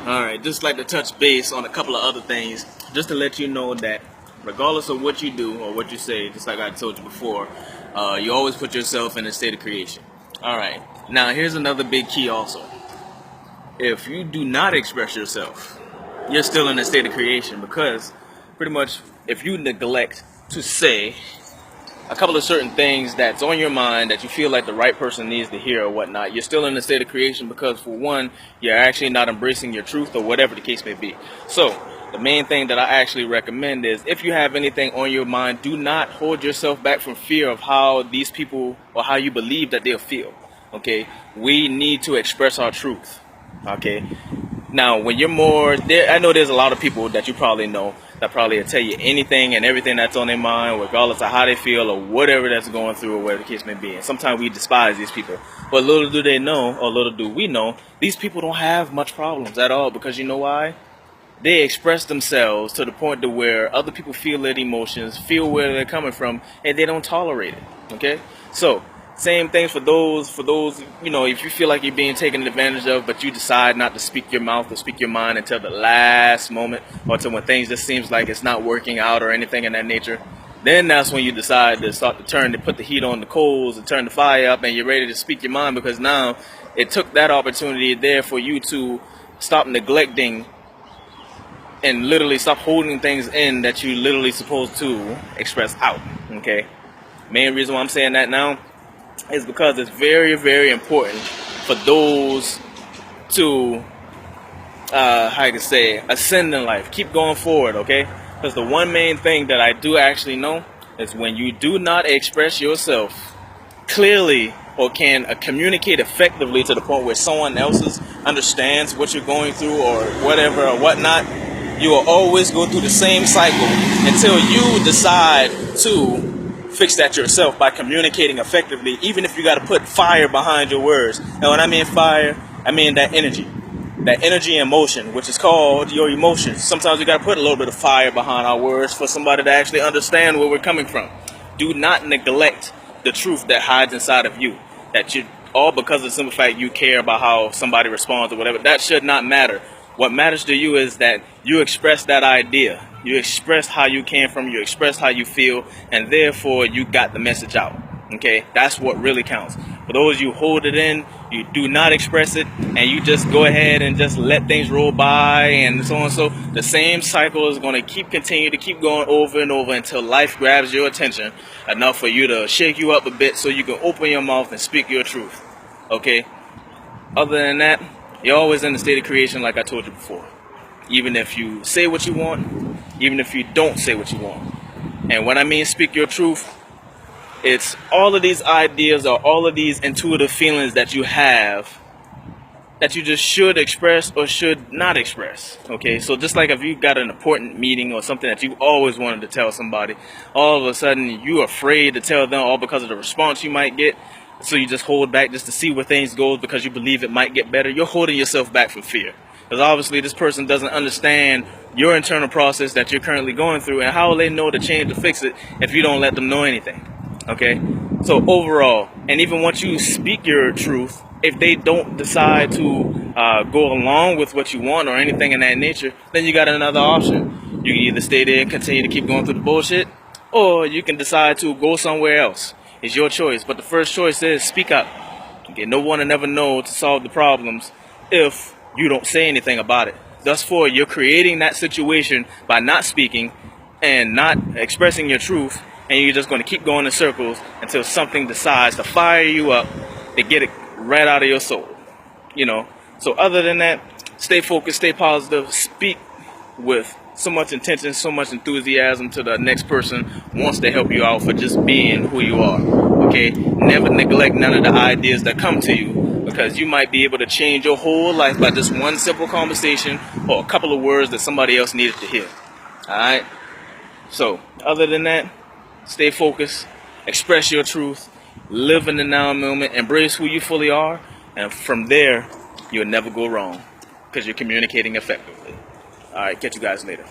Alright, just like to touch base on a couple of other things, just to let you know that regardless of what you do or what you say, just like I told you before, you always put yourself in a state of creation. Alright, now here's another big key also. If you do not express yourself, you're still in a state of creation, because pretty much if you neglect to say a couple of certain things that's on your mind that you feel like the right person needs to hear or whatnot, you're still in a state of creation, because for one, you're actually not embracing your truth or whatever the case may be. So the main thing that I actually recommend is, if you have anything on your mind, do not hold yourself back from fear of how these people or how you believe that they'll feel. Okay, we need to express our truth. Okay, now when you're more there, I know there's a lot of people that you probably know that probably will tell you anything and everything that's on their mind, regardless of how they feel or whatever that's going through or whatever the case may be. And sometimes we despise these people, but little do they know, or little do we know, these people don't have much problems at all, because you know why? They express themselves to the point to where other people feel their emotions, feel where they're coming from, and they don't tolerate it. Okay, so same thing for those, you know, if you feel like you're being taken advantage of, but you decide not to speak your mouth or speak your mind until the last moment, or until when things just seems like it's not working out or anything in that nature, then that's when you decide to start to put the heat on the coals and turn the fire up, and you're ready to speak your mind, because now it took that opportunity there for you to stop neglecting and literally stop holding things in that you literally supposed to express out. Okay, main reason why I'm saying that now is because it's very, very important for those to, how you can say, ascend in life, keep going forward, okay? Because the one main thing that I do actually know is, when you do not express yourself clearly or can communicate effectively to the point where someone else understands what you're going through or whatever or whatnot, you will always go through the same cycle until you decide to fix that yourself by communicating effectively, even if you got to put fire behind your words. And when I mean fire, I mean that energy and motion, which is called your emotions. Sometimes we got to put a little bit of fire behind our words for somebody to actually understand where we're coming from. Do not neglect the truth that hides inside of you, that you, all because of the simple fact you care about how somebody responds or whatever. That should not matter. What matters to you is that you express that idea. You express how you came from, you express how you feel, and therefore you got the message out. Okay, that's what really counts. For those you hold it in, you do not express it, and you just go ahead and just let things roll by and so on. So the same cycle is going to continue to keep going over and over until life grabs your attention enough for you to shake you up a bit so you can open your mouth and speak your truth. Okay, other than that, you're always in the state of creation, like I told you before. Even if you say what you want, even if you don't say what you want. And when I mean speak your truth, it's all of these ideas or all of these intuitive feelings that you have that you just should express or should not express. Okay, so just like if you got an important meeting or something that you always wanted to tell somebody, all of a sudden you're afraid to tell them, all because of the response you might get. So you just hold back just to see where things go because you believe it might get better. You're holding yourself back from fear. Because obviously this person doesn't understand your internal process that you're currently going through, and how will they know to change or fix it if you don't let them know anything? Okay? So overall, and even once you speak your truth, if they don't decide to go along with what you want or anything in that nature, then you got another option. You can either stay there and continue to keep going through the bullshit, or you can decide to go somewhere else. It's your choice, but the first choice is speak up. Okay, no one will never know to solve the problems if you don't say anything about it. Thus far, you're creating that situation by not speaking and not expressing your truth, and you're just going to keep going in circles until something decides to fire you up and get it right out of your soul. You know, so other than that, stay focused, stay positive, speak with so much intention, so much enthusiasm to the next person wants to help you out for just being who you are. Okay, never neglect none of the ideas that come to you, because you might be able to change your whole life by just one simple conversation or a couple of words that somebody else needed to hear. Alright, so other than that, stay focused, express your truth, live in the now moment, embrace who you fully are, and from there you'll never go wrong because you're communicating effectively. Alright, catch you guys later.